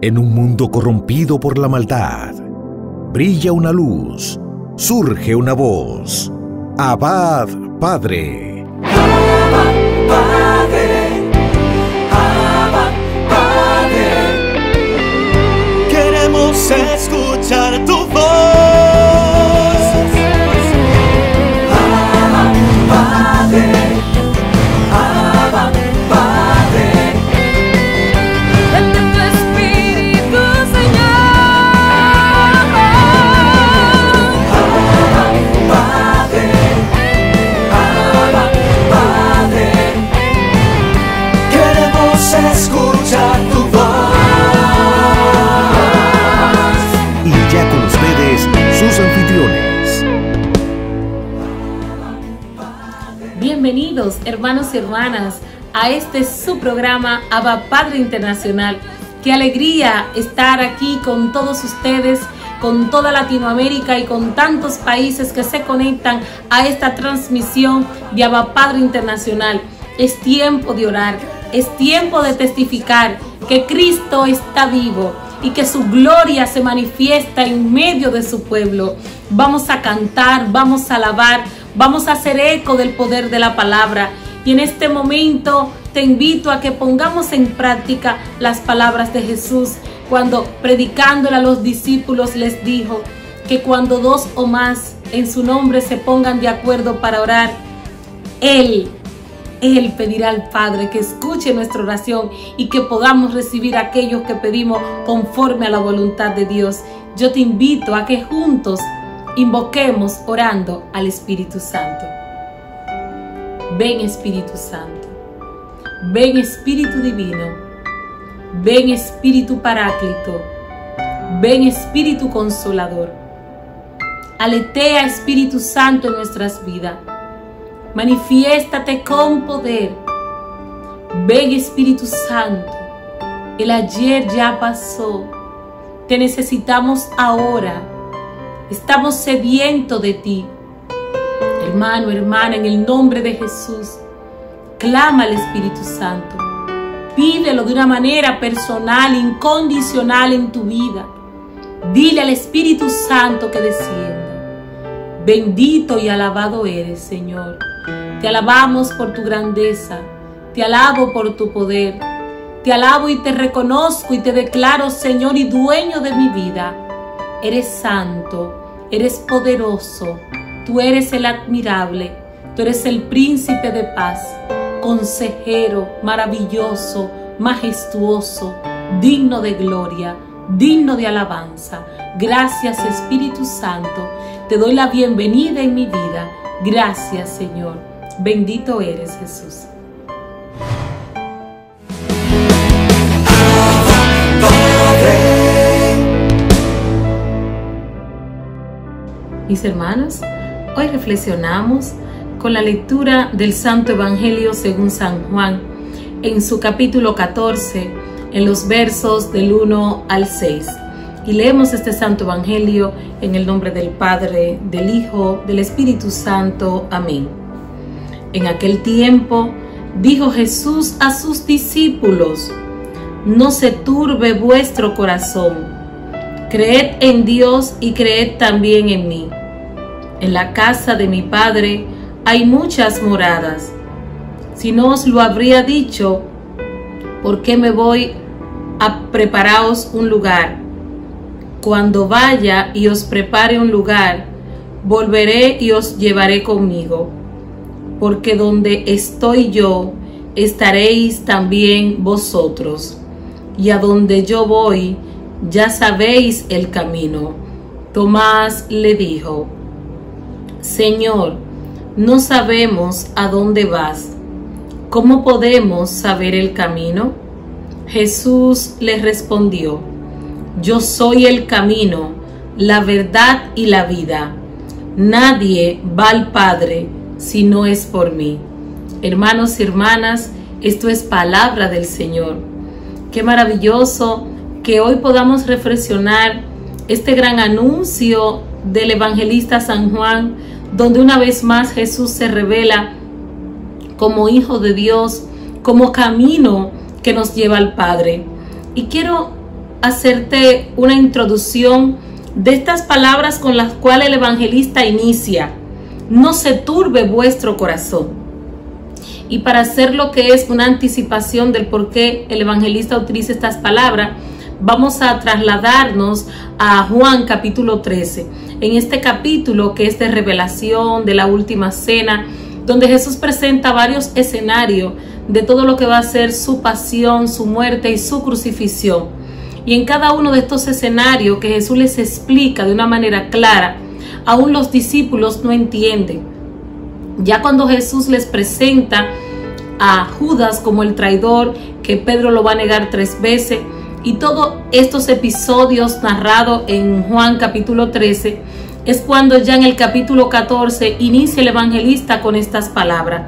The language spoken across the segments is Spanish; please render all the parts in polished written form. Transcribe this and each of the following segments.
En un mundo corrompido por la maldad, brilla una luz, surge una voz. Abba, Padre. Abba, Padre. Abba, Padre. Queremos escuchar tu voz. Abba, Padre. Abba, Padre. Vete tu Espíritu, Señor. Abba, Padre. Abba, Padre. Queremos escuchar tu voz. Y ya con ustedes, sus anfitriones. Bienvenidos, hermanos y hermanas, a este su programa Abba Padre Internacional. Qué alegría estar aquí con todos ustedes, con toda Latinoamérica y con tantos países que se conectan a esta transmisión de Abba Padre Internacional. Es tiempo de orar, es tiempo de testificar que Cristo está vivo y que su gloria se manifiesta en medio de su pueblo. Vamos a cantar, vamos a alabar, vamos a hacer eco del poder de la palabra. Y en este momento te invito a que pongamos en práctica las palabras de Jesús cuando predicándole a los discípulos les dijo que cuando dos o más en su nombre se pongan de acuerdo para orar, Él pedirá al Padre que escuche nuestra oración y que podamos recibir aquello que pedimos conforme a la voluntad de Dios. Yo te invito a que juntos invoquemos orando al Espíritu Santo. Ven Espíritu Santo, ven Espíritu Divino, ven Espíritu Paráclito, ven Espíritu Consolador. Aletea Espíritu Santo en nuestras vidas. Manifiéstate con poder. Ven Espíritu Santo. El ayer ya pasó. Te necesitamos ahora. Estamos sedientos de ti. Hermano, hermana, en el nombre de Jesús, clama al Espíritu Santo. Pídelo de una manera personal, incondicional en tu vida. Dile al Espíritu Santo que descienda. Bendito y alabado eres, Señor. Te alabamos por tu grandeza, te alabo por tu poder, te alabo y te reconozco y te declaro Señor y dueño de mi vida. Eres santo, eres poderoso, tú eres el admirable, tú eres el príncipe de paz, consejero, maravilloso, majestuoso, digno de gloria, digno de alabanza. Gracias Espíritu Santo, te doy la bienvenida en mi vida. Gracias Señor. Bendito eres Jesús. Mis hermanos, hoy reflexionamos con la lectura del Santo Evangelio según San Juan, en su capítulo 14, en los versos del 1 al 6. Y leemos este Santo Evangelio en el nombre del Padre, del Hijo, del Espíritu Santo. Amén. En aquel tiempo dijo Jesús a sus discípulos: no se turbe vuestro corazón. Creed en Dios y creed también en mí. En la casa de mi Padre hay muchas moradas. Si no os lo habría dicho, ¿por qué me voy a prepararos un lugar? Cuando vaya y os prepare un lugar, volveré y os llevaré conmigo. Porque donde estoy yo, estaréis también vosotros. Y a donde yo voy, ya sabéis el camino. Tomás le dijo: Señor, no sabemos a dónde vas. ¿Cómo podemos saber el camino? Jesús le respondió: Yo soy el camino, la verdad y la vida. Nadie va al Padre si no es por mí. Hermanos y hermanas, esto es palabra del Señor. Qué maravilloso que hoy podamos reflexionar este gran anuncio del evangelista San Juan, donde una vez más Jesús se revela como Hijo de Dios, como camino que nos lleva al Padre. Y quiero hacerte una introducción de estas palabras con las cuales el evangelista inicia: no se turbe vuestro corazón. Y para hacer lo que es una anticipación del por qué el evangelista utiliza estas palabras, vamos a trasladarnos a Juan capítulo 13. En este capítulo, que es de revelación de la última cena, donde Jesús presenta varios escenarios de todo lo que va a ser su pasión, su muerte y su crucifixión. Y en cada uno de estos escenarios que Jesús les explica de una manera clara, aún los discípulos no entienden. Ya cuando Jesús les presenta a Judas como el traidor, que Pedro lo va a negar 3 veces, y todos estos episodios narrados en Juan capítulo 13, es cuando ya en el capítulo 14 inicia el evangelista con estas palabras: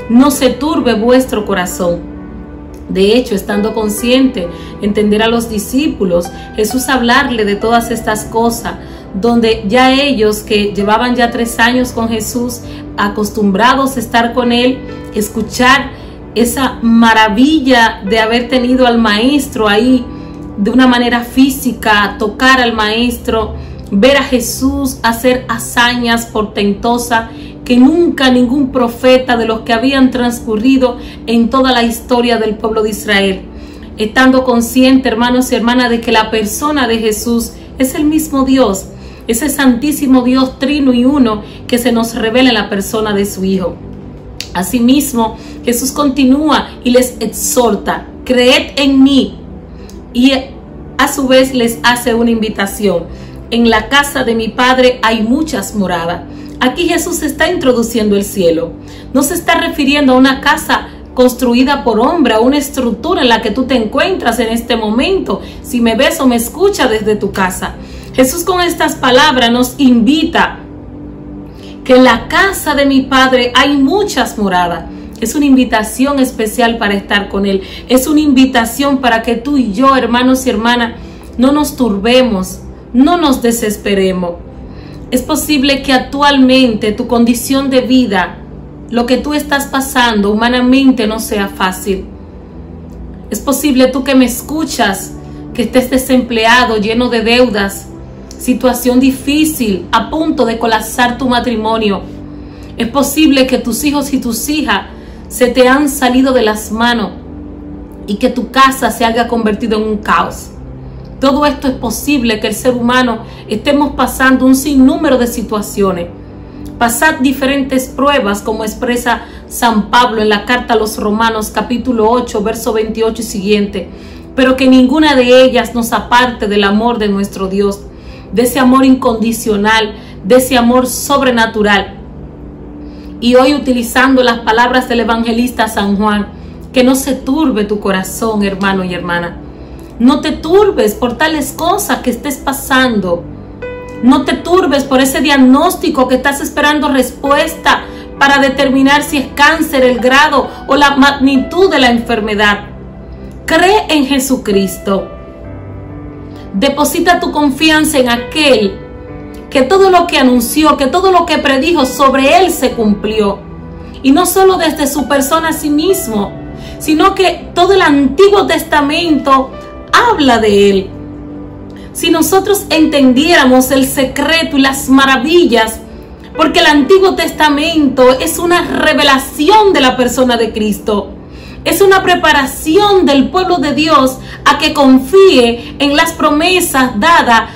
no se turbe vuestro corazón. De hecho, estando consciente, entender a los discípulos, Jesús hablarle de todas estas cosas, donde ya ellos que llevaban ya 3 años con Jesús, acostumbrados a estar con él, escuchar esa maravilla de haber tenido al maestro ahí de una manera física, tocar al maestro, ver a Jesús hacer hazañas portentosas que nunca ningún profeta de los que habían transcurrido en toda la historia del pueblo de Israel. Estando consciente, hermanos y hermanas, de que la persona de Jesús es el mismo Dios, ese santísimo Dios trino y uno que se nos revela en la persona de su Hijo. Asimismo, Jesús continúa y les exhorta: creed en mí. Y a su vez les hace una invitación: en la casa de mi Padre hay muchas moradas. Aquí Jesús está introduciendo el cielo. No se está refiriendo a una casa construida por hombre, a una estructura en la que tú te encuentras en este momento, si me ves o me escuchas desde tu casa. Jesús con estas palabras nos invita que en la casa de mi Padre hay muchas moradas. Es una invitación especial para estar con Él. Es una invitación para que tú y yo, hermanos y hermanas, no nos turbemos, no nos desesperemos. Es posible que actualmente tu condición de vida, lo que tú estás pasando humanamente, no sea fácil. Es posible tú que me escuchas, que estés desempleado, lleno de deudas, situación difícil, a punto de colapsar tu matrimonio. Es posible que tus hijos y tus hijas se te han salido de las manos y que tu casa se haya convertido en un caos. Todo esto es posible, que el ser humano estemos pasando un sinnúmero de situaciones. Pasad diferentes pruebas, como expresa San Pablo en la carta a los Romanos capítulo 8, verso 28 y siguiente, pero que ninguna de ellas nos aparte del amor de nuestro Dios, de ese amor incondicional, de ese amor sobrenatural. Y hoy, utilizando las palabras del evangelista San Juan, que no se turbe tu corazón, hermano y hermana. No te turbes por tales cosas que estés pasando. No te turbes por ese diagnóstico que estás esperando respuesta para determinar si es cáncer, el grado o la magnitud de la enfermedad. Cree en Jesucristo. Deposita tu confianza en aquel que todo lo que anunció, que todo lo que predijo sobre él se cumplió. Y no solo desde su persona a sí mismo, sino que todo el Antiguo Testamento habla de él. Si nosotros entendiéramos el secreto y las maravillas, porque el Antiguo Testamento es una revelación de la persona de Cristo, es una preparación del pueblo de Dios a que confíe en las promesas dadas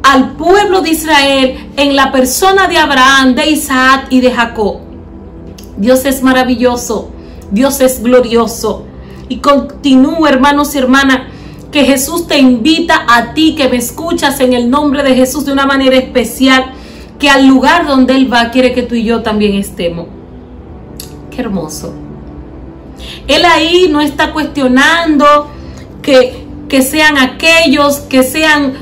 al pueblo de Israel en la persona de Abraham, de Isaac y de Jacob. Dios es maravilloso, Dios es glorioso. Y continúa, hermanos y hermanas, que Jesús te invita a ti que me escuchas en el nombre de Jesús de una manera especial, que al lugar donde Él va quiere que tú y yo también estemos. Qué hermoso. Él ahí no está cuestionando que sean aquellos, que sean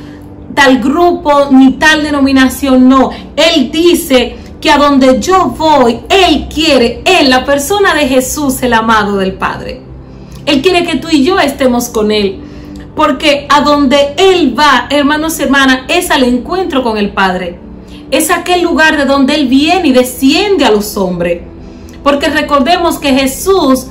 tal grupo ni tal denominación, no. Él dice que a donde yo voy, Él quiere, Él, la persona de Jesús, el amado del Padre. Él quiere que tú y yo estemos con Él, porque a donde Él va, hermanos y hermanas, es al encuentro con el Padre. Es aquel lugar de donde Él viene y desciende a los hombres. Porque recordemos que Jesús,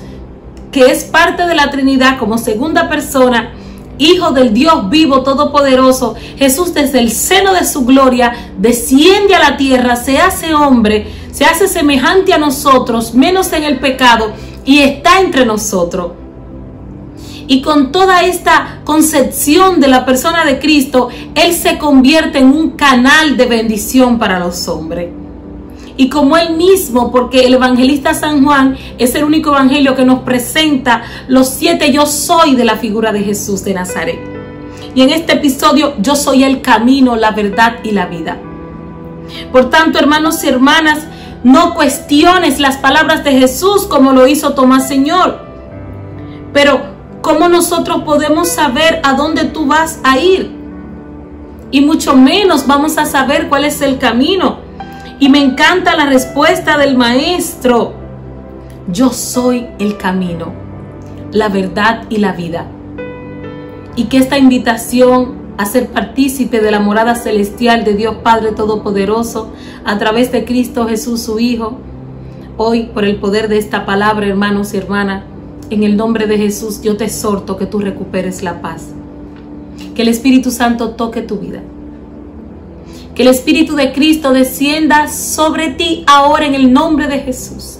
que es parte de la Trinidad como segunda persona, Hijo del Dios vivo, todopoderoso, Jesús desde el seno de su gloria desciende a la tierra, se hace hombre, se hace semejante a nosotros, menos en el pecado, y está entre nosotros. Y con toda esta concepción de la persona de Cristo, Él se convierte en un canal de bendición para los hombres. Y como Él mismo, porque el evangelista San Juan es el único evangelio que nos presenta los 7 yo soy de la figura de Jesús de Nazaret. Y en este episodio, yo soy el camino, la verdad y la vida. Por tanto, hermanos y hermanas, no cuestiones las palabras de Jesús como lo hizo Tomás, Señor. Pero, ¿cómo nosotros podemos saber a dónde tú vas a ir? Y mucho menos vamos a saber cuál es el camino. Y me encanta la respuesta del maestro. Yo soy el camino, la verdad y la vida. Y que esta invitación a ser partícipe de la morada celestial de Dios Padre Todopoderoso a través de Cristo Jesús su Hijo, hoy por el poder de esta palabra, hermanos y hermanas, en el nombre de Jesús yo te exhorto que tú recuperes la paz. Que el Espíritu Santo toque tu vida. Que el Espíritu de Cristo descienda sobre ti ahora en el nombre de Jesús.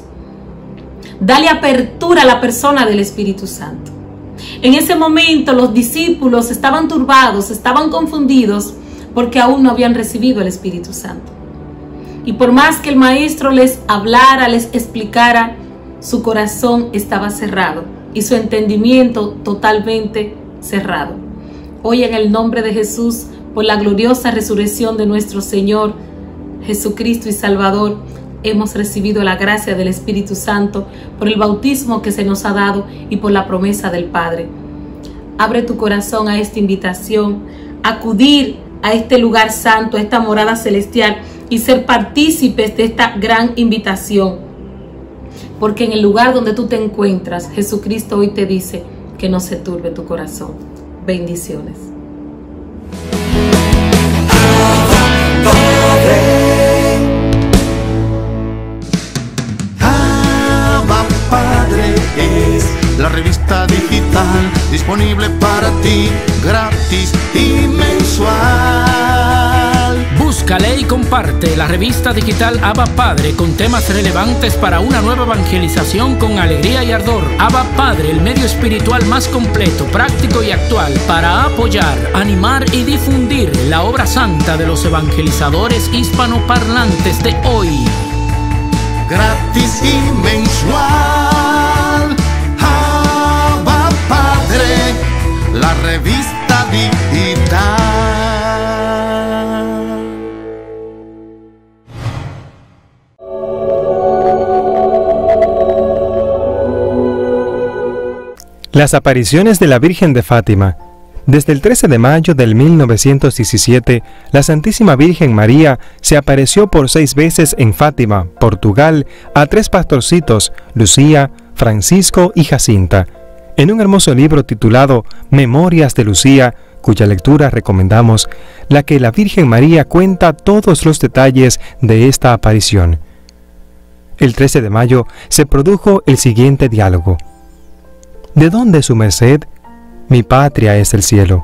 Dale apertura a la persona del Espíritu Santo. En ese momento los discípulos estaban turbados, estaban confundidos porque aún no habían recibido el Espíritu Santo. Y por más que el Maestro les hablara, les explicara, su corazón estaba cerrado y su entendimiento totalmente cerrado. Hoy en el nombre de Jesús, por la gloriosa resurrección de nuestro Señor Jesucristo y Salvador, hemos recibido la gracia del Espíritu Santo por el bautismo que se nos ha dado y por la promesa del Padre. Abre tu corazón a esta invitación, acudir a este lugar santo, a esta morada celestial y ser partícipes de esta gran invitación. Porque en el lugar donde tú te encuentras, Jesucristo hoy te dice que no se turbe tu corazón. Bendiciones. Abba Padre es la revista digital disponible para ti, gratis y mensual. Búscale y comparte la revista digital Abba Padre con temas relevantes para una nueva evangelización con alegría y ardor. Abba Padre, el medio espiritual más completo, práctico y actual para apoyar, animar y difundir la obra santa de los evangelizadores hispanoparlantes de hoy. Gratis y mensual. Abba Padre, la revista digital. Las apariciones de la Virgen de Fátima. Desde el 13 de mayo del 1917, la Santísima Virgen María se apareció por 6 veces en Fátima, Portugal, a 3 pastorcitos, Lucía, Francisco y Jacinta, en un hermoso libro titulado Memorias de Lucía, cuya lectura recomendamos, la que la Virgen María cuenta todos los detalles de esta aparición. El 13 de mayo se produjo el siguiente diálogo. ¿De dónde su merced? Mi patria es el cielo.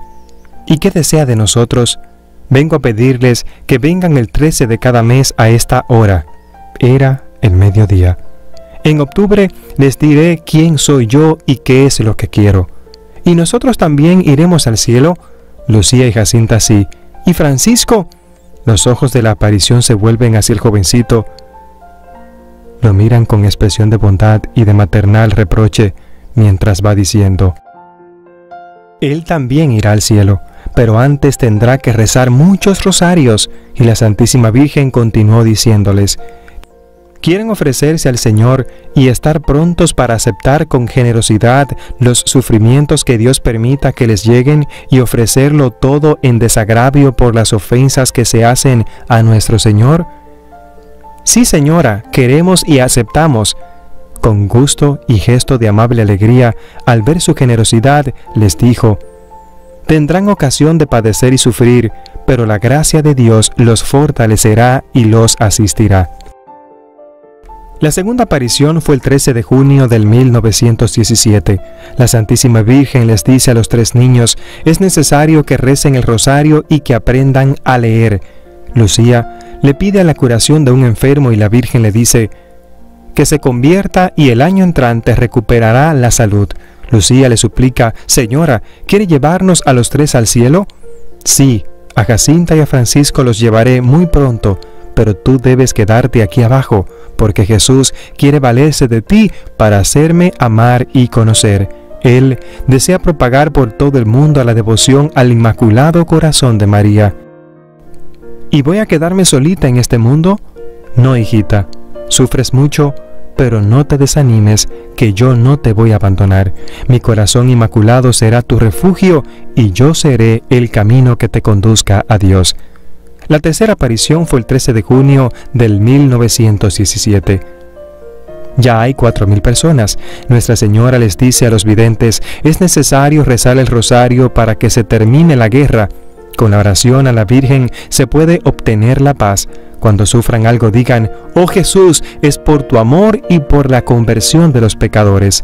¿Y qué desea de nosotros? Vengo a pedirles que vengan el 13 de cada mes a esta hora. Era el mediodía. En octubre les diré quién soy yo y qué es lo que quiero. ¿Y nosotros también iremos al cielo? Lucía y Jacinta sí. ¿Y Francisco? Los ojos de la aparición se vuelven hacia el jovencito. Lo miran con expresión de bondad y de maternal reproche, mientras va diciendo: él también irá al cielo, pero antes tendrá que rezar muchos rosarios. Y la Santísima Virgen continuó diciéndoles: ¿quieren ofrecerse al Señor y estar prontos para aceptar con generosidad los sufrimientos que Dios permita que les lleguen y ofrecerlo todo en desagravio por las ofensas que se hacen a nuestro Señor? Sí, señora, queremos y aceptamos. Con gusto y gesto de amable alegría, al ver su generosidad, les dijo: tendrán ocasión de padecer y sufrir, pero la gracia de Dios los fortalecerá y los asistirá. La segunda aparición fue el 13 de junio del 1917. La Santísima Virgen les dice a los 3 niños, es necesario que recen el rosario y que aprendan a leer. Lucía le pide a la curación de un enfermo y la Virgen le dice que se convierta y el año entrante recuperará la salud. Lucía le suplica, Señora, ¿quiere llevarnos a los 3 al cielo? Sí, a Jacinta y a Francisco los llevaré muy pronto, pero tú debes quedarte aquí abajo, porque Jesús quiere valerse de ti para hacerme amar y conocer. Él desea propagar por todo el mundo la devoción al Inmaculado Corazón de María. ¿Y voy a quedarme solita en este mundo? No, hijita, sufres mucho, pero no te desanimes, que yo no te voy a abandonar. Mi corazón inmaculado será tu refugio y yo seré el camino que te conduzca a Dios. La tercera aparición fue el 13 de junio del 1917. Ya hay 4.000 personas. Nuestra Señora les dice a los videntes, es necesario rezar el rosario para que se termine la guerra. Con la oración a la Virgen se puede obtener la paz. Cuando sufran algo digan, oh Jesús, es por tu amor y por la conversión de los pecadores.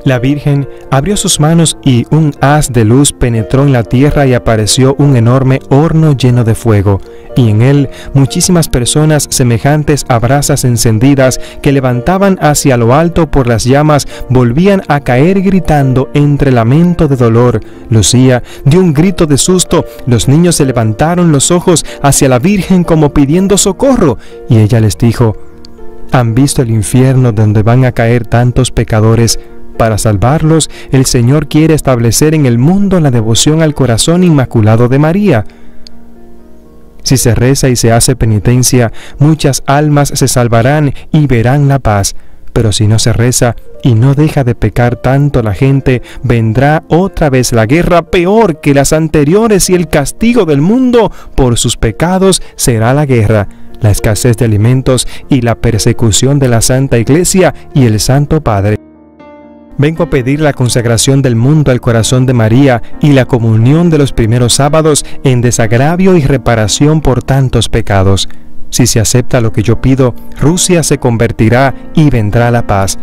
La Virgen abrió sus manos y un haz de luz penetró en la tierra y apareció un enorme horno lleno de fuego, y en él muchísimas personas semejantes a brasas encendidas que levantaban hacia lo alto por las llamas volvían a caer gritando entre lamento de dolor. Lucía dio un grito de susto, los niños se levantaron los ojos hacia la Virgen como pidiendo socorro, y ella les dijo, ¿han visto el infierno donde van a caer tantos pecadores? Para salvarlos, el Señor quiere establecer en el mundo la devoción al corazón inmaculado de María. Si se reza y se hace penitencia, muchas almas se salvarán y verán la paz. Pero si no se reza y no deja de pecar tanto la gente, vendrá otra vez la guerra peor que las anteriores y el castigo del mundo por sus pecados será la guerra, la escasez de alimentos y la persecución de la Santa Iglesia y el Santo Padre. Vengo a pedir la consagración del mundo al corazón de María y la comunión de los primeros sábados en desagravio y reparación por tantos pecados. Si se acepta lo que yo pido, Rusia se convertirá y vendrá la paz.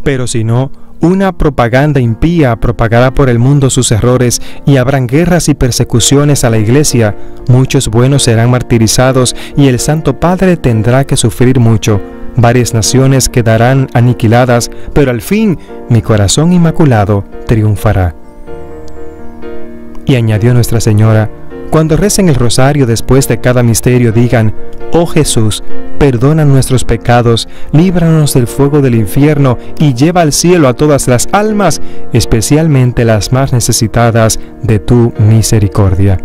Pero si no, una propaganda impía propagará por el mundo sus errores y habrán guerras y persecuciones a la Iglesia. Muchos buenos serán martirizados y el Santo Padre tendrá que sufrir mucho. Varias naciones quedarán aniquiladas, pero al fin mi corazón inmaculado triunfará. Y añadió Nuestra Señora, cuando recen el rosario después de cada misterio digan, oh Jesús, perdona nuestros pecados, líbranos del fuego del infierno y lleva al cielo a todas las almas, especialmente las más necesitadas de tu misericordia.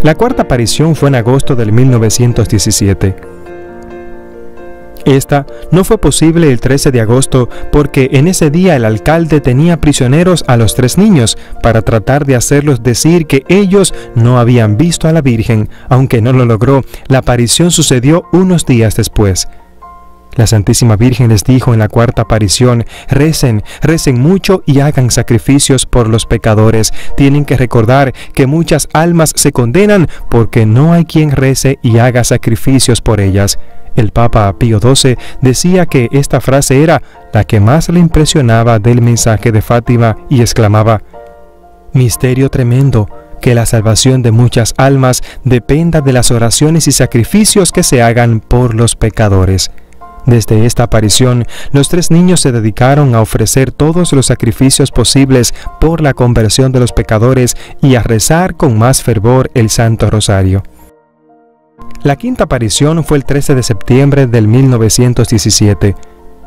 La cuarta aparición fue en agosto del 1917. Esta no fue posible el 13 de agosto porque en ese día el alcalde tenía prisioneros a los 3 niños para tratar de hacerlos decir que ellos no habían visto a la Virgen. Aunque no lo logró, la aparición sucedió unos días después. La Santísima Virgen les dijo en la cuarta aparición, recen mucho y hagan sacrificios por los pecadores. Tienen que recordar que muchas almas se condenan porque no hay quien rece y haga sacrificios por ellas. El Papa Pío XII decía que esta frase era la que más le impresionaba del mensaje de Fátima y exclamaba, misterio tremendo, que la salvación de muchas almas dependa de las oraciones y sacrificios que se hagan por los pecadores. Desde esta aparición, los 3 niños se dedicaron a ofrecer todos los sacrificios posibles por la conversión de los pecadores y a rezar con más fervor el Santo Rosario. La quinta aparición fue el 13 de septiembre del 1917.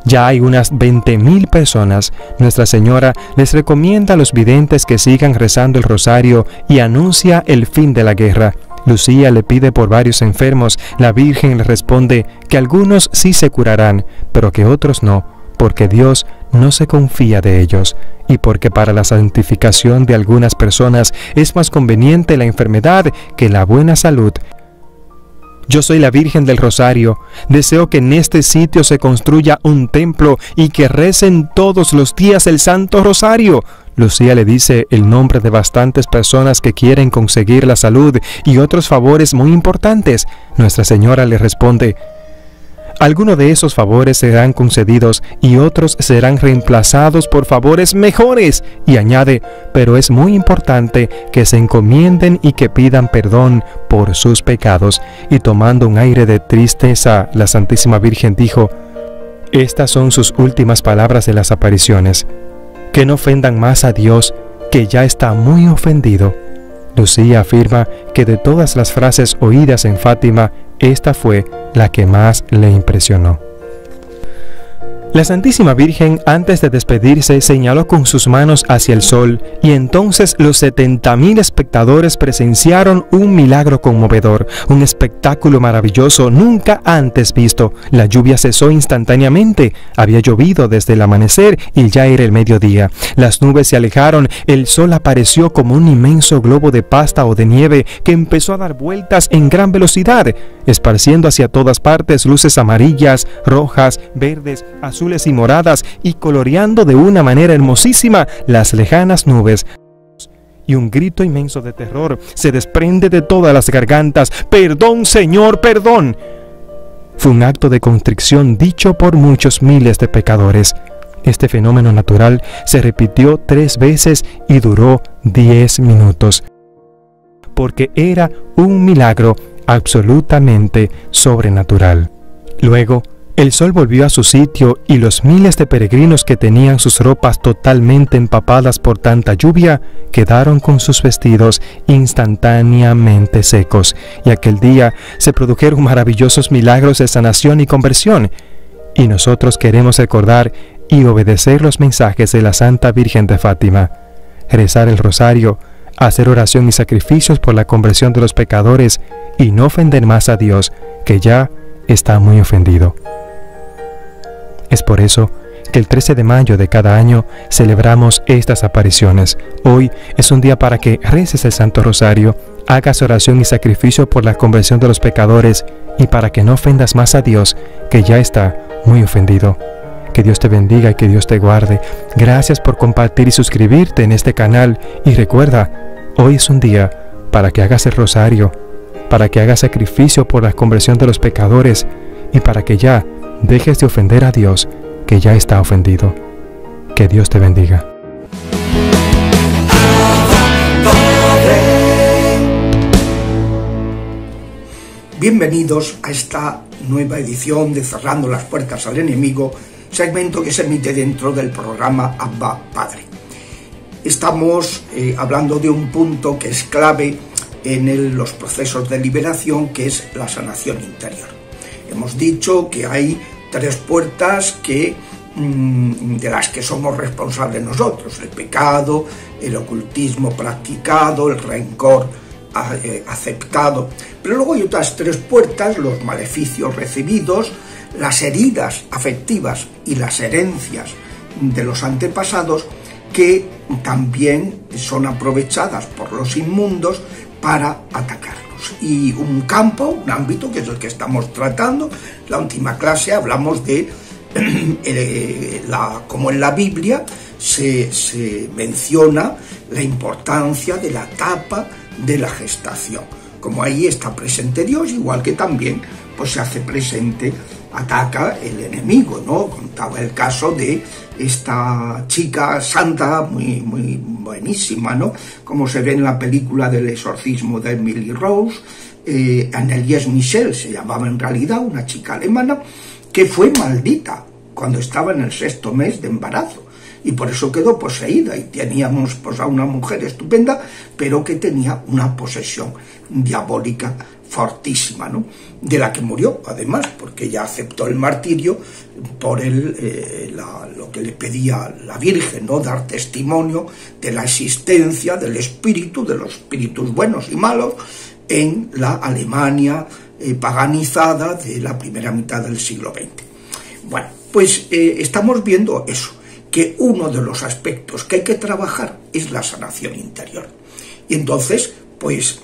Ya hay unas 20.000 personas. Nuestra Señora les recomienda a los videntes que sigan rezando el rosario y anuncia el fin de la guerra. Lucía le pide por varios enfermos. La Virgen le responde que algunos sí se curarán, pero que otros no, porque Dios no se confía de ellos, y porque para la santificación de algunas personas es más conveniente la enfermedad que la buena salud. Yo soy la Virgen del Rosario. Deseo que en este sitio se construya un templo y que recen todos los días el Santo Rosario. Lucía le dice el nombre de bastantes personas que quieren conseguir la salud y otros favores muy importantes. Nuestra Señora le responde, Algunos de esos favores serán concedidos y otros serán reemplazados por favores mejores. Y añade, pero es muy importante que se encomienden y que pidan perdón por sus pecados. Y tomando un aire de tristeza, la Santísima Virgen dijo, estas son sus últimas palabras de las apariciones. Que no ofendan más a Dios, que ya está muy ofendido. Lucía afirma que de todas las frases oídas en Fátima, esta fue la que más le impresionó. La Santísima Virgen, antes de despedirse, señaló con sus manos hacia el sol, y entonces los 70.000 espectadores presenciaron un milagro conmovedor, un espectáculo maravilloso nunca antes visto. La lluvia cesó instantáneamente, había llovido desde el amanecer y ya era el mediodía. Las nubes se alejaron, el sol apareció como un inmenso globo de pasta o de nieve que empezó a dar vueltas en gran velocidad, esparciendo hacia todas partes luces amarillas, rojas, verdes, azules y moradas, y coloreando de una manera hermosísima las lejanas nubes. Y un grito inmenso de terror se desprende de todas las gargantas: ¡Perdón, Señor, perdón! Fue un acto de contrición dicho por muchos miles de pecadores. Este fenómeno natural se repitió 3 veces y duró 10 minutos, porque era un milagro absolutamente sobrenatural. Luego, el sol volvió a su sitio y los miles de peregrinos que tenían sus ropas totalmente empapadas por tanta lluvia quedaron con sus vestidos instantáneamente secos. Y aquel día se produjeron maravillosos milagros de sanación y conversión. Y nosotros queremos recordar y obedecer los mensajes de la Santa Virgen de Fátima. Rezar el rosario, hacer oración y sacrificios por la conversión de los pecadores y no ofender más a Dios, que ya está muy ofendido. Es por eso que el 13 de mayo de cada año celebramos estas apariciones. Hoy es un día para que reces el Santo Rosario, hagas oración y sacrificio por la conversión de los pecadores y para que no ofendas más a Dios, que ya está muy ofendido. Que Dios te bendiga y que Dios te guarde. Gracias por compartir y suscribirte en este canal. Y recuerda, hoy es un día para que hagas el rosario, para que hagas sacrificio por la conversión de los pecadores y para que ya dejes de ofender a Dios, que ya está ofendido. Que Dios te bendiga. Bienvenidos a esta nueva edición de Cerrando las Puertas al Enemigo, segmento que se emite dentro del programa Abba Padre. Estamos hablando de un punto que es clave en los procesos de liberación, que es la sanación interior. Hemos dicho que hay 3 puertas de las que somos responsables nosotros: el pecado, el ocultismo practicado, el rencor aceptado. Pero luego hay otras 3 puertas: los maleficios recibidos, las heridas afectivas y las herencias de los antepasados, que también son aprovechadas por los inmundos para atacarnos. Y un ámbito que es el que estamos tratando. La última clase hablamos de como en la Biblia se menciona la importancia de la etapa de la gestación. Como ahí está presente Dios, igual que también pues se hace presente, ataca el enemigo, ¿no? Contaba el caso de esta chica santa, muy buenísima, ¿no? Como se ve en la película del exorcismo de Emily Rose, Anneliese Michel se llamaba en realidad, una chica alemana que fue maldita cuando estaba en el 6º mes de embarazo, y por eso quedó poseída. Y teníamos pues a una mujer estupenda, pero que tenía una posesión diabólica fortísima, ¿no? De la que murió, además, porque ella aceptó el martirio por lo que le pedía la Virgen, ¿no? Dar testimonio de la existencia del espíritu, de los espíritus buenos y malos, en la Alemania paganizada de la primera mitad del siglo XX. Bueno, pues estamos viendo eso, que uno de los aspectos que hay que trabajar es la sanación interior. Y entonces, pues,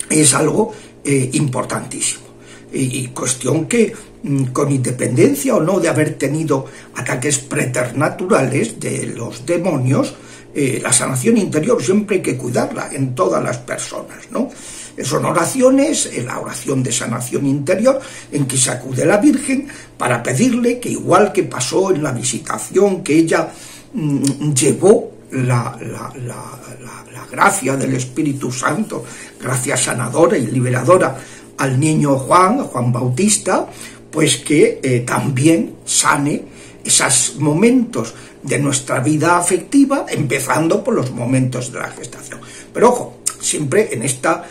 es algo importantísimo. Y cuestión que, con independencia o no de haber tenido ataques preternaturales de los demonios, la sanación interior siempre hay que cuidarla en todas las personas, ¿no? Son oraciones, la oración de sanación interior, en que se acude a la Virgen para pedirle que, igual que pasó en la visitación, que ella llevó la gracia del Espíritu Santo, gracia sanadora y liberadora al niño Juan Bautista, pues que también sane esos momentos de nuestra vida afectiva, empezando por los momentos de la gestación. Pero ojo, siempre en esta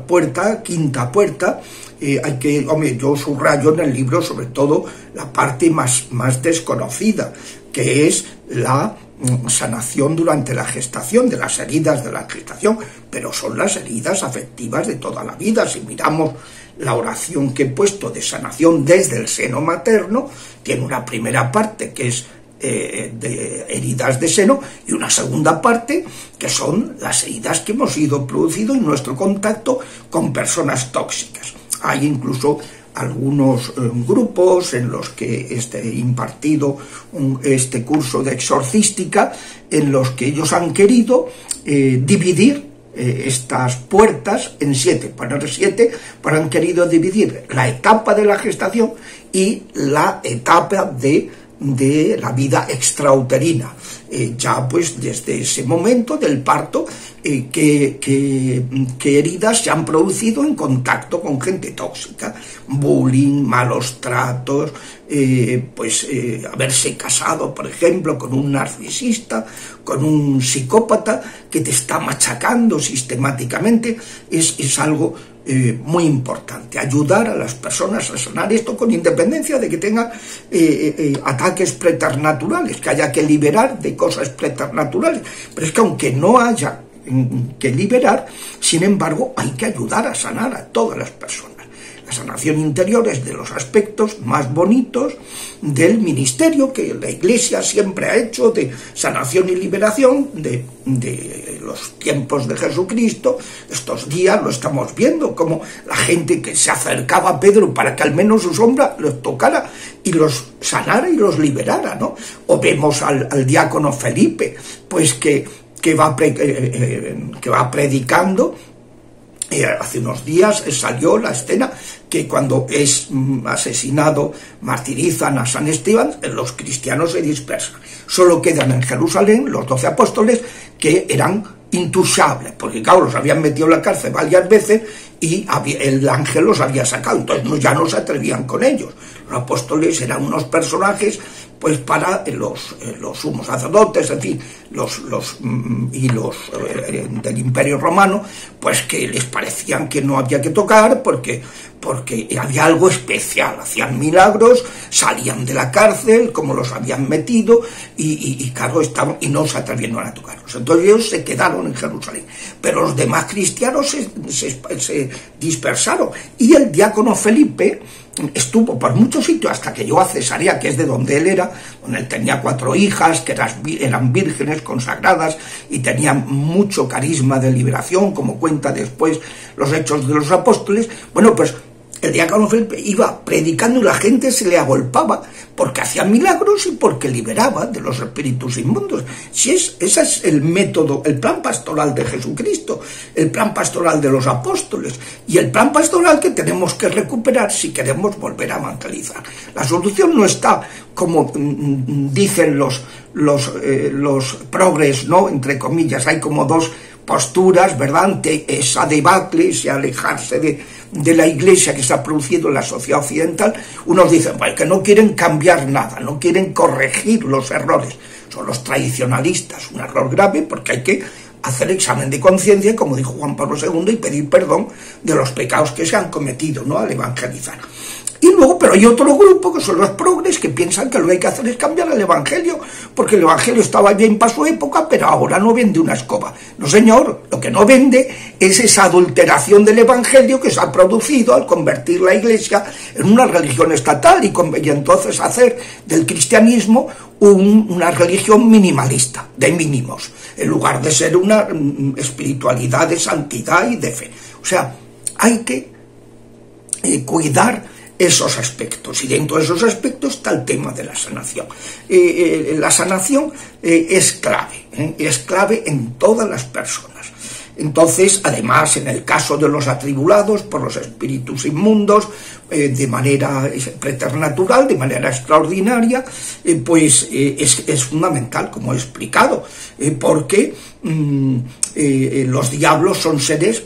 puerta, quinta puerta, hay que, yo subrayo en el libro sobre todo la parte más desconocida, que es la sanación durante la gestación, de las heridas de la gestación, pero son las heridas afectivas de toda la vida. Si miramos la oración que he puesto de sanación desde el seno materno, tiene una primera parte que es de heridas de seno y una segunda parte que son las heridas que hemos ido produciendo en nuestro contacto con personas tóxicas. Hay incluso algunos grupos en los que he impartido este curso de exorcística, en los que ellos han querido dividir estas puertas en 7, pero han querido dividir la etapa de la gestación y la etapa de la vida extrauterina, ya pues desde ese momento del parto, que heridas se han producido en contacto con gente tóxica, bullying, malos tratos, haberse casado, por ejemplo, con un narcisista, con un psicópata que te está machacando sistemáticamente, es algo muy importante. Ayudar a las personas a sanar esto, con independencia de que tengan ataques preternaturales, que haya que liberar de cosas preternaturales. Pero es que aunque no haya que liberar, sin embargo, hay que ayudar a sanar a todas las personas. La sanación interior es de los aspectos más bonitos del ministerio que la Iglesia siempre ha hecho, de sanación y liberación de los tiempos de Jesucristo. Estos días lo estamos viendo, como la gente que se acercaba a Pedro para que al menos su sombra los tocara y los sanara y los liberara, ¿no? O vemos al diácono Felipe, pues que va predicando. Hace unos días salió la escena que cuando es asesinado, martirizan a San Esteban, los cristianos se dispersan. Solo quedan en Jerusalén los 12 apóstoles, que eran intouchables, porque claro, los habían metido en la cárcel varias veces y el ángel los había sacado, entonces ya no se atrevían con ellos. Los apóstoles eran unos personajes pues para los sumos sacerdotes, en fin, los del Imperio Romano, pues que les parecían que no había que tocar porque había algo especial, hacían milagros, salían de la cárcel, como los habían metido, y claro, y no se atrevieron a tocarlos. Entonces ellos se quedaron en Jerusalén, pero los demás cristianos se dispersaron, y el diácono Felipe estuvo por muchos sitios hasta que llegó a Cesarea, que es de donde él era, donde él tenía 4 hijas que eran vírgenes consagradas y tenían mucho carisma de liberación, como cuenta después los Hechos de los Apóstoles. Bueno, pues el diácono Felipe iba predicando y la gente se le agolpaba porque hacía milagros y porque liberaba de los espíritus inmundos. Si ese es el método, el plan pastoral de Jesucristo, el plan pastoral de los apóstoles y el plan pastoral que tenemos que recuperar si queremos volver a evangelizar. La solución no está, como dicen los progres, ¿no?, entre comillas. Hay como dos posturas, ¿verdad?, ante esa debacle, ese alejarse de la Iglesia que se ha producido en la sociedad occidental. Unos dicen que no quieren cambiar nada, no quieren corregir los errores. Son los tradicionalistas, un error grave, porque hay que hacer examen de conciencia, como dijo Juan Pablo II, y pedir perdón de los pecados que se han cometido, ¿no?, al evangelizar. Y luego, pero hay otro grupo, que son los progres, que piensan que lo que hay que hacer es cambiar el Evangelio, porque el Evangelio estaba bien para su época, pero ahora no vende una escoba. No, señor, lo que no vende es esa adulteración del Evangelio que se ha producido al convertir la Iglesia en una religión estatal y entonces hacer del cristianismo una religión minimalista, de mínimos, en lugar de ser una espiritualidad de santidad y de fe. O sea, hay que cuidar esos aspectos, y dentro de esos aspectos está el tema de la sanación. La sanación es clave en todas las personas. Entonces, además, en el caso de los atribulados por los espíritus inmundos, de manera preternatural, de manera extraordinaria, pues es fundamental, como he explicado, porque los diablos son seres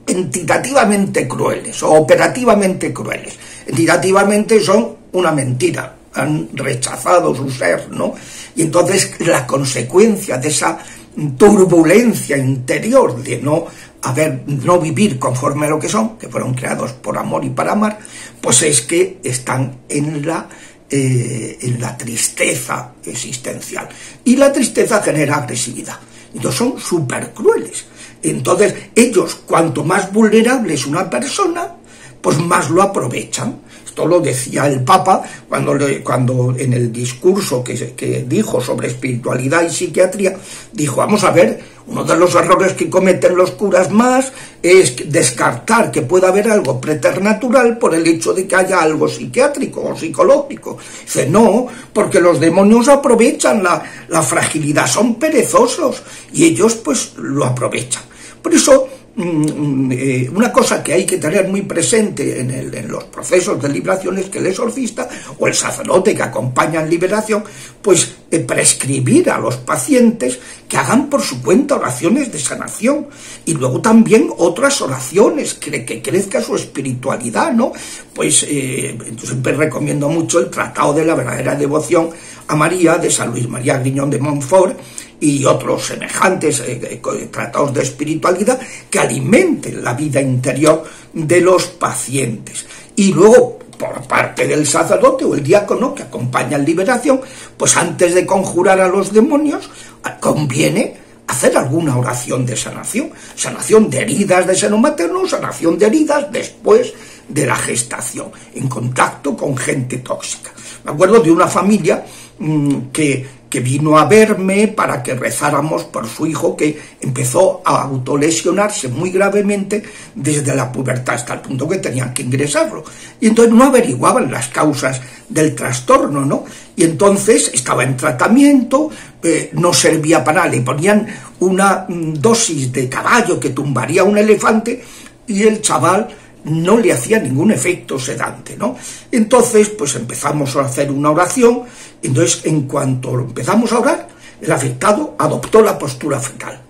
entitativamente crueles o operativamente crueles. Entitativamente son una mentira, han rechazado su ser, ¿no? Y entonces la consecuencia de esa turbulencia interior de no vivir conforme a lo que son, que fueron creados por amor y para amar, pues es que están en la tristeza existencial. Y la tristeza genera agresividad. Entonces son súper crueles. Entonces ellos, cuanto más vulnerable es una persona, pues más lo aprovechan. Esto lo decía el Papa cuando en el discurso que dijo sobre espiritualidad y psiquiatría, dijo, vamos a ver, uno de los errores que cometen los curas más es descartar que pueda haber algo preternatural por el hecho de que haya algo psiquiátrico o psicológico. Dice, no, porque los demonios aprovechan la fragilidad, son perezosos y ellos pues lo aprovechan. Por eso, una cosa que hay que tener muy presente en los procesos de liberación es que el exorcista o el sacerdote que acompaña en liberación, pues prescribir a los pacientes que hagan por su cuenta oraciones de sanación y luego también otras oraciones, que crezca su espiritualidad, ¿no? Pues siempre recomiendo mucho el Tratado de la Verdadera Devoción a María de San Luis María Griñón de Montfort y otros semejantes tratados de espiritualidad que alimenten la vida interior de los pacientes. Y luego, por parte del sacerdote o el diácono que acompaña en liberación, pues antes de conjurar a los demonios, conviene hacer alguna oración de sanación de heridas de seno materno, sanación de heridas después de la gestación, en contacto con gente tóxica. Me acuerdo de una familia que vino a verme para que rezáramos por su hijo que empezó a autolesionarse muy gravemente desde la pubertad hasta el punto que tenían que ingresarlo. Y entonces no averiguaban las causas del trastorno, ¿no? Y entonces estaba en tratamiento, no servía para nada, le ponían una dosis de caballo que tumbaría a un elefante y el chaval no le hacía ningún efecto sedante, ¿no? Entonces, pues empezamos a hacer una oración. Entonces, en cuanto empezamos a orar, el afectado adoptó la postura fetal.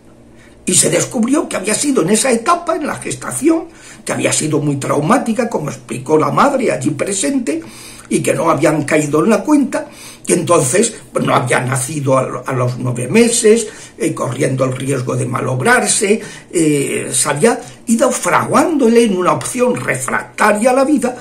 Y se descubrió que había sido en esa etapa, en la gestación, que había sido muy traumática, como explicó la madre allí presente, y que no habían caído en la cuenta, que entonces pues, no había nacido a los 9 meses, corriendo el riesgo de malograrse, se había ido fraguándole en una opción refractaria a la vida,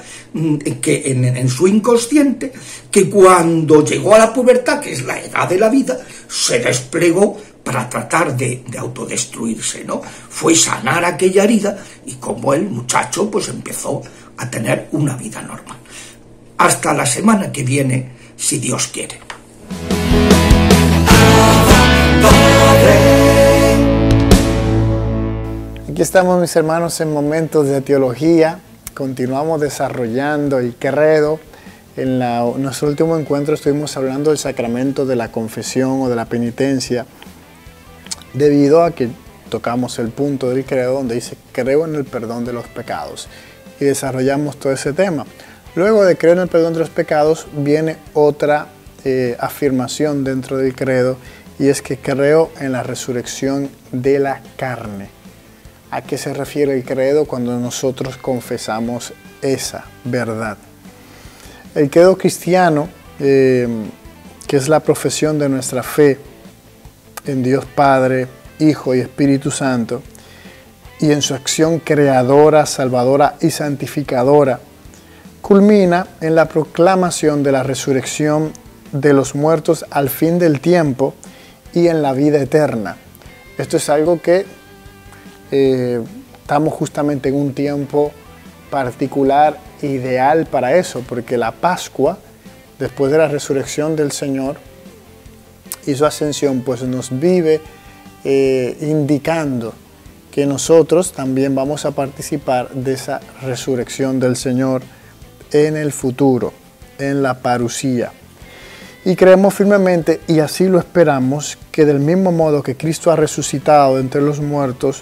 que en su inconsciente, que cuando llegó a la pubertad, que es la edad de la vida, se desplegó para tratar de autodestruirse, ¿no? Fue sanar aquella herida y como el muchacho pues empezó a tener una vida normal. Hasta la semana que viene, si Dios quiere. Aquí estamos, mis hermanos, en momentos de teología. Continuamos desarrollando el credo. En nuestro último encuentro estuvimos hablando del sacramento de la confesión o de la penitencia, debido a que tocamos el punto del credo donde dice creo en el perdón de los pecados y desarrollamos todo ese tema. Luego de creer en el perdón de los pecados viene otra afirmación dentro del credo, y es que creo en la resurrección de la carne. ¿A qué se refiere el credo cuando nosotros confesamos esa verdad? El credo cristiano, que es la profesión de nuestra fe en Dios Padre, Hijo y Espíritu Santo, y en su acción creadora, salvadora y santificadora, culmina en la proclamación de la resurrección de los muertos al fin del tiempo y en la vida eterna. Esto es algo que estamos justamente en un tiempo particular, ideal para eso, porque la Pascua, después de la resurrección del Señor y su ascensión, pues nos vive indicando que nosotros también vamos a participar de esa resurrección del Señor en el futuro, en la parusía. Y creemos firmemente, y así lo esperamos, que del mismo modo que Cristo ha resucitado entre los muertos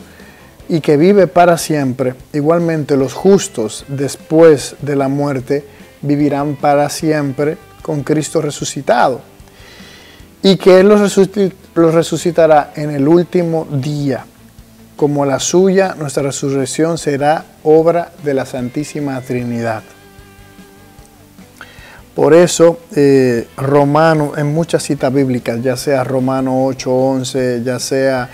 y que vive para siempre, igualmente los justos después de la muerte vivirán para siempre con Cristo resucitado. Y que Él los resucitará en el último día. Como la suya, nuestra resurrección será obra de la Santísima Trinidad. Por eso, Romano, en muchas citas bíblicas, ya sea Romano 8:11, ya sea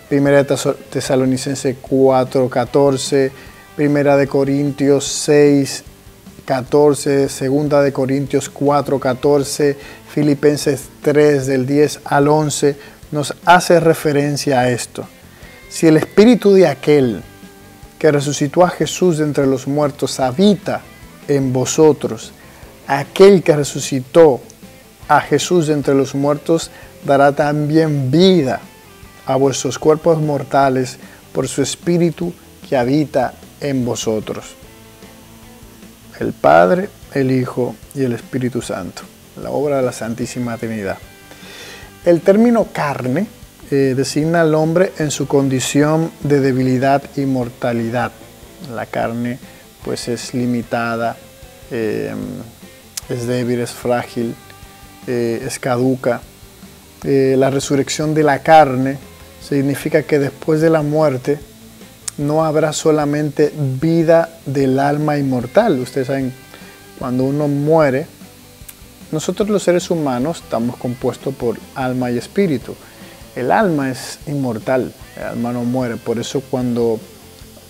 1 Tesalonicenses 4:14, 1 Corintios 6:14, 2 Corintios 4:14, Filipenses 3 del 10 al 11, nos hace referencia a esto. Si el espíritu de aquel que resucitó a Jesús de entre los muertos habita en vosotros, aquel que resucitó a Jesús de entre los muertos dará también vida a vuestros cuerpos mortales por su espíritu que habita en vosotros. El Padre, el Hijo y el Espíritu Santo, la obra de la Santísima Trinidad. El término carne designa al hombre en su condición de debilidad y mortalidad. La carne pues es limitada, es débil, es frágil, es caduca. La resurrección de la carne significa que después de la muerte no habrá solamente vida del alma inmortal. Ustedes saben, cuando uno muere, nosotros los seres humanos estamos compuestos por alma y espíritu. El alma es inmortal, el alma no muere. Por eso cuando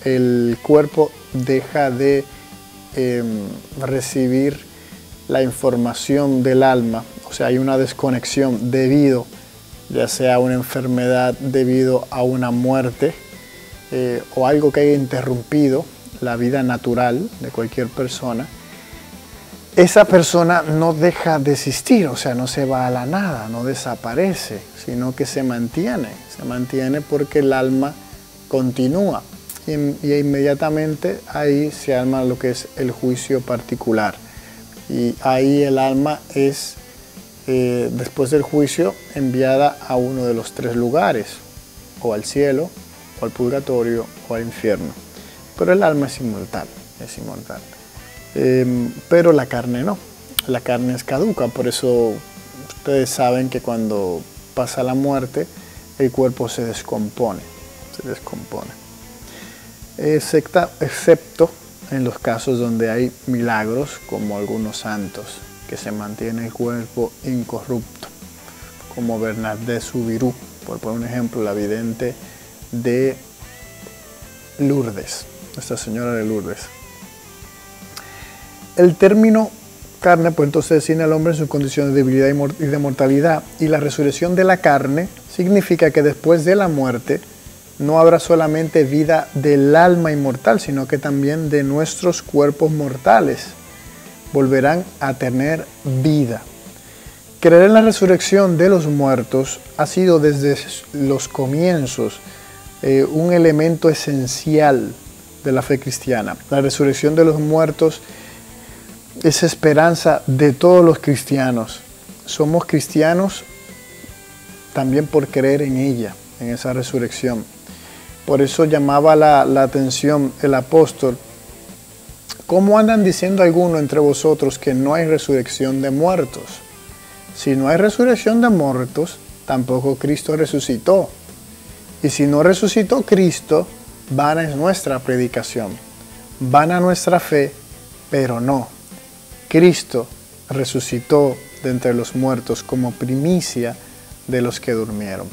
el cuerpo deja de recibir la información del alma, o sea, hay una desconexión debido, ya sea a una enfermedad, debido a una muerte, o algo que haya interrumpido la vida natural de cualquier persona, esa persona no deja de existir, o sea, no se va a la nada, no desaparece, sino que se mantiene porque el alma continúa. Y inmediatamente ahí se arma lo que es el juicio particular. Y ahí el alma es, después del juicio, enviada a uno de los tres lugares, o al cielo, o al purgatorio, o al infierno. Pero el alma es inmortal, pero la carne no, la carne es caduca. Por eso ustedes saben que cuando pasa la muerte, el cuerpo se descompone, excepto en los casos donde hay milagros, como algunos santos, que se mantiene el cuerpo incorrupto, como Bernadette Soubirous, por poner un ejemplo, la vidente de Lourdes, Nuestra Señora de Lourdes. El término carne, pues entonces designa al hombre en su condición de debilidad y de mortalidad, y la resurrección de la carne significa que después de la muerte no habrá solamente vida del alma inmortal, sino que también de nuestros cuerpos mortales volverán a tener vida. Creer en la resurrección de los muertos ha sido desde los comienzos un elemento esencial de la fe cristiana. La resurrección de los muertos es esperanza de todos los cristianos. Somos cristianos también por creer en ella, en esa resurrección. Por eso llamaba la atención el apóstol: ¿cómo andan diciendo algunos entre vosotros que no hay resurrección de muertos? Si no hay resurrección de muertos, tampoco Cristo resucitó. Y si no resucitó Cristo, vana es nuestra predicación, vana nuestra fe, pero no. Cristo resucitó de entre los muertos como primicia de los que durmieron.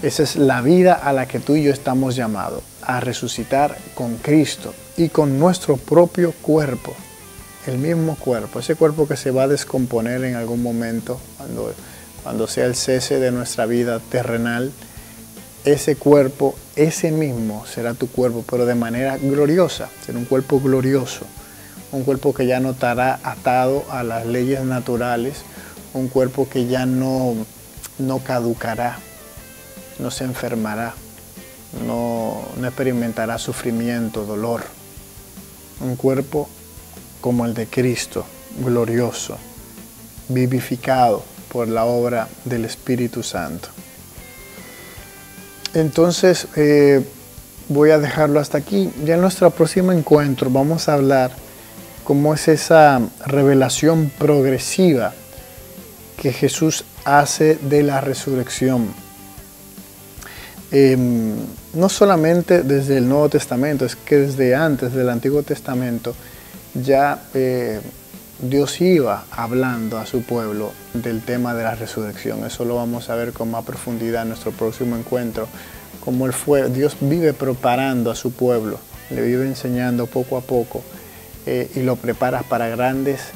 Esa es la vida a la que tú y yo estamos llamados, a resucitar con Cristo y con nuestro propio cuerpo, el mismo cuerpo, ese cuerpo que se va a descomponer en algún momento, cuando sea el cese de nuestra vida terrenal. Ese cuerpo, ese mismo será tu cuerpo, pero de manera gloriosa, será un cuerpo glorioso, un cuerpo que ya no estará atado a las leyes naturales, un cuerpo que ya no caducará, no se enfermará, no experimentará sufrimiento, dolor. Un cuerpo como el de Cristo, glorioso, vivificado por la obra del Espíritu Santo. Entonces, voy a dejarlo hasta aquí. Ya en nuestro próximo encuentro vamos a hablar cómo es esa revelación progresiva que Jesús hace de la resurrección. No solamente desde el Nuevo Testamento, es que desde antes del Antiguo Testamento ya Dios iba hablando a su pueblo del tema de la resurrección. Eso lo vamos a ver con más profundidad en nuestro próximo encuentro. Como Dios vive preparando a su pueblo, le vive enseñando poco a poco y lo prepara para grandes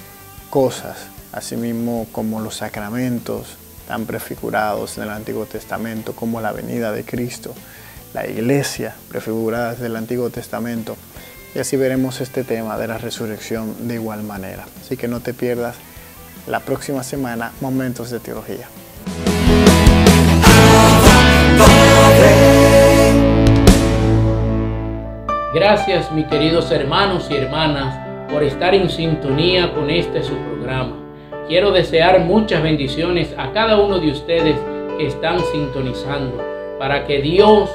cosas, asimismo como los sacramentos tan prefigurados en el Antiguo Testamento, como la venida de Cristo, la iglesia prefigurada desde el Antiguo Testamento. Y así veremos este tema de la resurrección de igual manera. Así que no te pierdas la próxima semana Momentos de Teología. Gracias, mis queridos hermanos y hermanas, por estar en sintonía con su programa. Quiero desear muchas bendiciones a cada uno de ustedes que están sintonizando, para que Dios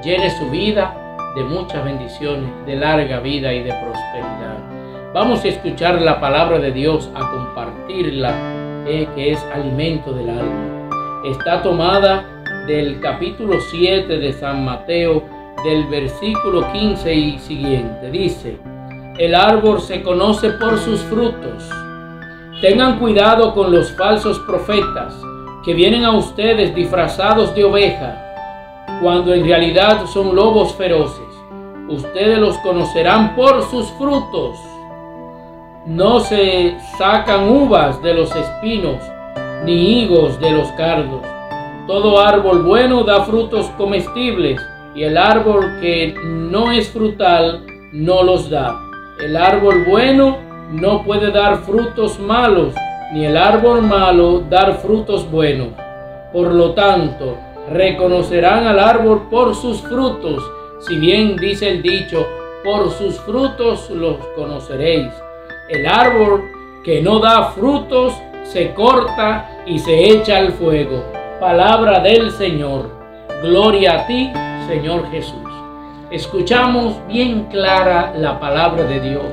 llene su vida de muchas bendiciones, de larga vida y de prosperidad. Vamos a escuchar la palabra de Dios, a compartirla, que es alimento del alma. Está tomada del capítulo 7 de San Mateo, del versículo 15 y siguiente. Dice: el árbol se conoce por sus frutos. Tengan cuidado con los falsos profetas que vienen a ustedes disfrazados de oveja, cuando en realidad son lobos feroces. Ustedes los conocerán por sus frutos. No se sacan uvas de los espinos, ni higos de los cardos. Todo árbol bueno da frutos comestibles, y el árbol que no es frutal no los da. El árbol bueno no puede dar frutos malos, ni el árbol malo dar frutos buenos. Por lo tanto, reconocerán al árbol por sus frutos. Si bien dice el dicho, por sus frutos los conoceréis. El árbol que no da frutos se corta y se echa al fuego. Palabra del Señor. Gloria a ti, Señor Jesús. Escuchamos bien clara la palabra de Dios,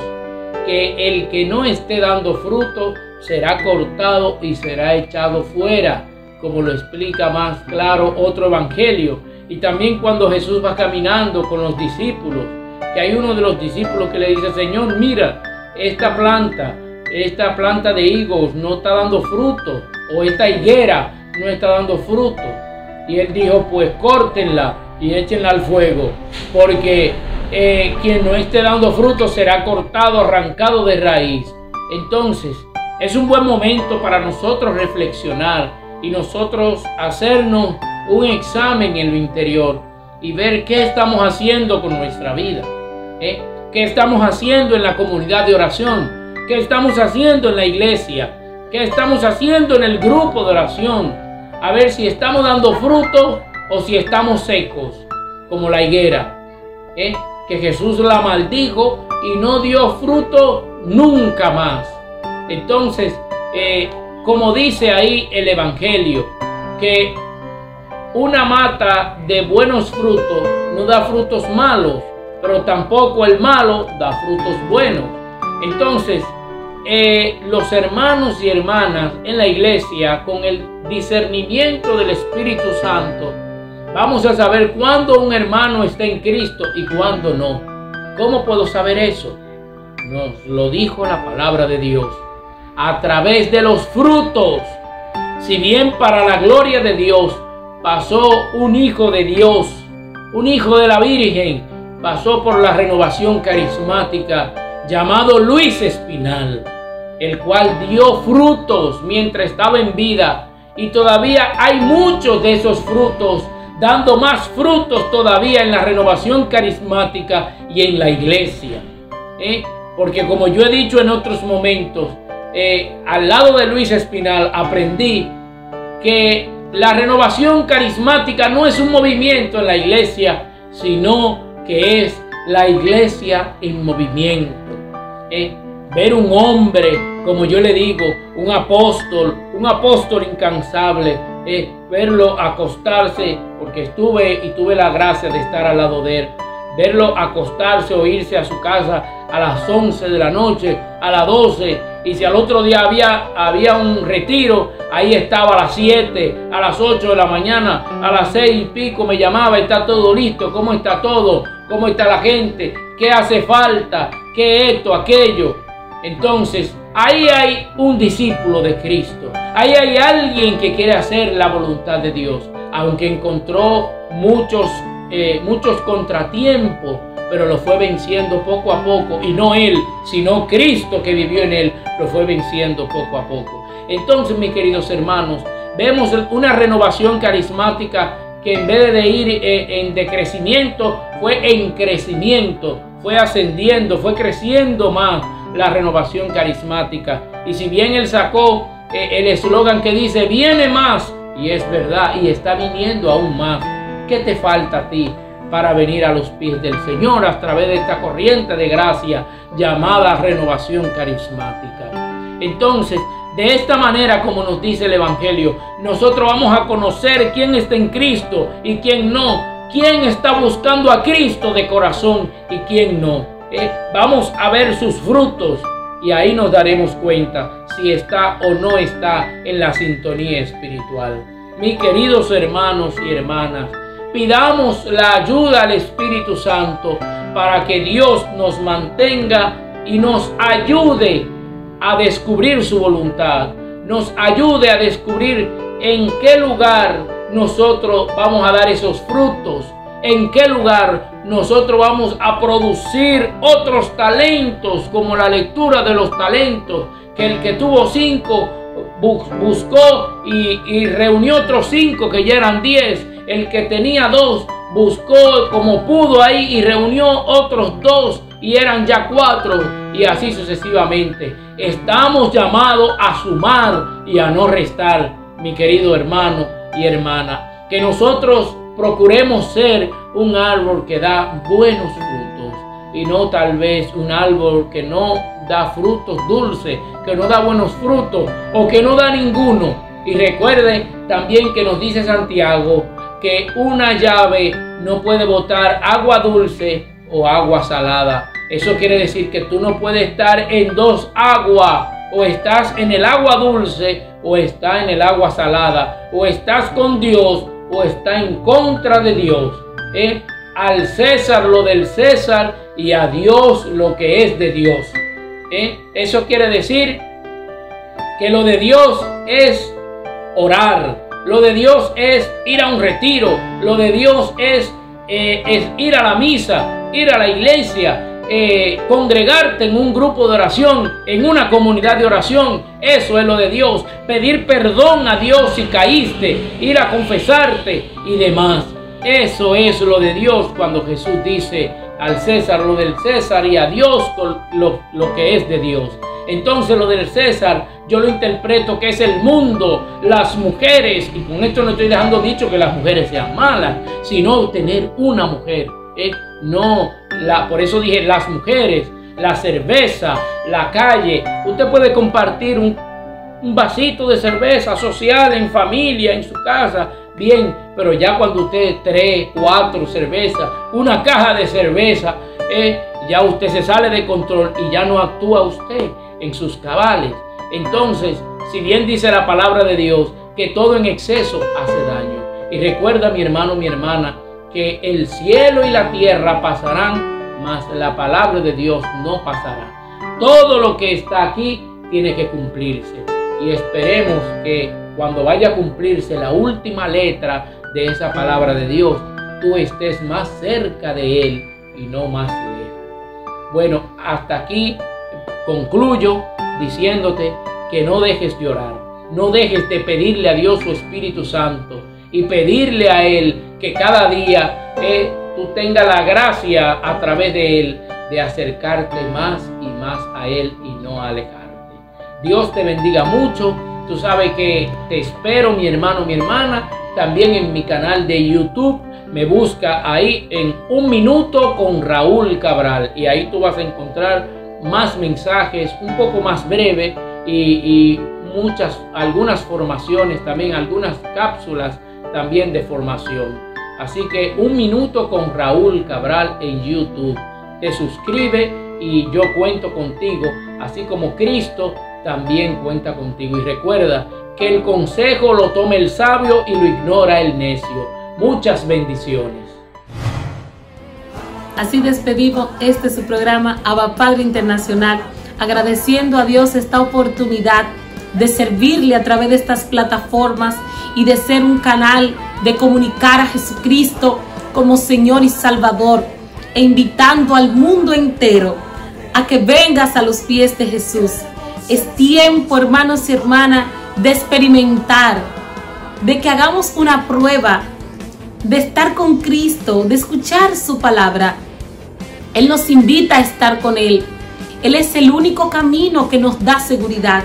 que el que no esté dando fruto será cortado y será echado fuera, como lo explica más claro otro evangelio. Y también cuando Jesús va caminando con los discípulos, que hay uno de los discípulos que le dice: Señor, mira, esta planta de higos no está dando fruto, o esta higuera no está dando fruto. Y él dijo: pues córtenla y échenla al fuego, porque quien no esté dando fruto será cortado, arrancado de raíz. Entonces, es un buen momento para nosotros reflexionar y nosotros hacernos un examen en lo interior y ver qué estamos haciendo con nuestra vida, qué estamos haciendo en la comunidad de oración, qué estamos haciendo en la iglesia, qué estamos haciendo en el grupo de oración, a ver si estamos dando fruto o si estamos secos, como la higuera, que Jesús la maldijo y no dio fruto nunca más. Entonces, como dice ahí el evangelio, que una mata de buenos frutos no da frutos malos, pero tampoco el malo da frutos buenos. Entonces, los hermanos y hermanas en la iglesia, con el discernimiento del Espíritu Santo, vamos a saber cuándo un hermano está en Cristo y cuándo no. ¿Cómo puedo saber eso? Nos lo dijo la palabra de Dios, a través de los frutos. Si bien para la gloria de Dios pasó un hijo de Dios, un hijo de la Virgen, pasó por la renovación carismática, llamado Luis Espinal, el cual dio frutos mientras estaba en vida, y todavía hay muchos de esos frutos, dando más frutos todavía en la renovación carismática y en la iglesia. Porque como yo he dicho en otros momentos, al lado de Luis Espinal aprendí que la renovación carismática no es un movimiento en la iglesia, sino que es la iglesia en movimiento. Ver un hombre como yo le digo, un apóstol incansable, verlo acostarse, porque tuve la gracia de estar al lado de él, verlo acostarse o irse a su casa a las 11 de la noche, a las 12, y si al otro día había un retiro, ahí estaba a las 7, a las 8 de la mañana, a las 6 y pico me llamaba: está todo listo, ¿cómo está todo? ¿Cómo está la gente? ¿Qué hace falta? ¿Qué esto, aquello? Entonces, ahí hay un discípulo de Cristo. Ahí hay alguien que quiere hacer la voluntad de Dios, aunque encontró muchos contratiempos, pero lo fue venciendo poco a poco, y no él, sino Cristo que vivió en él, lo fue venciendo poco a poco. Entonces, mis queridos hermanos, vemos una renovación carismática que en vez de ir en decrecimiento, fue en crecimiento, fue ascendiendo, fue creciendo más la renovación carismática. Y si bien él sacó el eslogan que dice: viene más, y es verdad, y está viniendo aún más. ¿Qué te falta a ti para venir a los pies del Señor a través de esta corriente de gracia llamada renovación carismática? Entonces, de esta manera, como nos dice el Evangelio, nosotros vamos a conocer quién está en Cristo y quién no, quién está buscando a Cristo de corazón y quién no. Vamos a ver sus frutos y ahí nos daremos cuenta si está o no está en la sintonía espiritual. Mis queridos hermanos y hermanas, pidamos la ayuda al Espíritu Santo para que Dios nos mantenga y nos ayude a descubrir su voluntad, nos ayude a descubrir en qué lugar nosotros vamos a dar esos frutos, en qué lugar nosotros vamos a producir otros talentos, como la lectura de los talentos, que el que tuvo 5 buscó y reunió otros 5 que ya eran 10, el que tenía 2 buscó como pudo ahí y reunió otros 2 y eran ya 4, y así sucesivamente. Estamos llamados a sumar y a no restar, mi querido hermano y hermana. Que nosotros procuremos ser un árbol que da buenos frutos y no tal vez un árbol que no da frutos dulces, que no da buenos frutos o que no da ninguno. Y recuerde también que nos dice Santiago que una llave no puede botar agua dulce o agua salada. Eso quiere decir que tú no puedes estar en 2 aguas, o estás en el agua dulce o estás en el agua salada, o estás con Dios o está en contra de Dios. Al César lo del César y a Dios lo que es de Dios. Eso quiere decir que lo de Dios es orar, lo de Dios es ir a un retiro, lo de Dios es ir a la misa, ir a la iglesia, congregarte en un grupo de oración, en una comunidad de oración. Eso es lo de Dios. Pedir perdón a Dios si caíste, ir a confesarte y demás. Eso es lo de Dios, cuando Jesús dice al César lo del César y a Dios lo que es de Dios. Entonces lo del César yo lo interpreto que es el mundo, las mujeres, y con esto no estoy dejando dicho que las mujeres sean malas, sino tener una mujer. Por eso dije las mujeres, la cerveza, la calle. Usted puede compartir un vasito de cerveza social en familia, en su casa, bien, pero ya cuando usted 3, 4 cervezas, una caja de cerveza, ya usted se sale de control y ya no actúa usted en sus cabales. Entonces, si bien dice la palabra de Dios que todo en exceso hace daño, y recuerda, mi hermano, mi hermana, que el cielo y la tierra pasarán, mas la palabra de Dios no pasará. Todo lo que está aquí tiene que cumplirse, y esperemos que cuando vaya a cumplirse la última letra de esa palabra de Dios, tú estés más cerca de Él y no más lejos. Bueno, hasta aquí concluyo diciéndote que no dejes de orar, no dejes de pedirle a Dios su Espíritu Santo y pedirle a Él que cada día tú tengas la gracia a través de Él de acercarte más y más a Él y no alejarte. Dios te bendiga mucho. Tú sabes que te espero, mi hermano, mi hermana, también en mi canal de YouTube. Me busca ahí en Un Minuto con Raúl Cabral y ahí tú vas a encontrar más mensajes un poco más breves y algunas formaciones también, algunas cápsulas también de formación. Así que 1 minuto con Raúl Cabral en YouTube. Te suscribe y yo cuento contigo, así como Cristo también cuenta contigo. Y recuerda que el consejo lo toma el sabio y lo ignora el necio. Muchas bendiciones. Así despedimos su programa Abba Padre Internacional, agradeciendo a Dios esta oportunidad de servirle a través de estas plataformas y de ser un canal de comunicar a Jesucristo como Señor y Salvador, e invitando al mundo entero a que vengas a los pies de Jesús. Es tiempo, hermanos y hermanas, de experimentar, de que hagamos una prueba, de estar con Cristo, de escuchar su palabra. Él nos invita a estar con Él. Él es el único camino que nos da seguridad.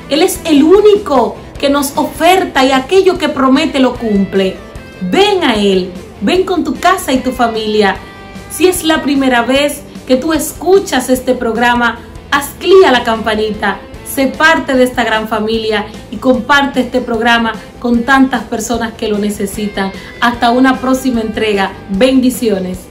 Él es el único que nos oferta y aquello que promete lo cumple. Ven a Él, ven con tu casa y tu familia. Si es la primera vez que tú escuchas este programa, haz clic a la campanita, sé parte de esta gran familia y comparte este programa con tantas personas que lo necesitan. Hasta una próxima entrega. Bendiciones.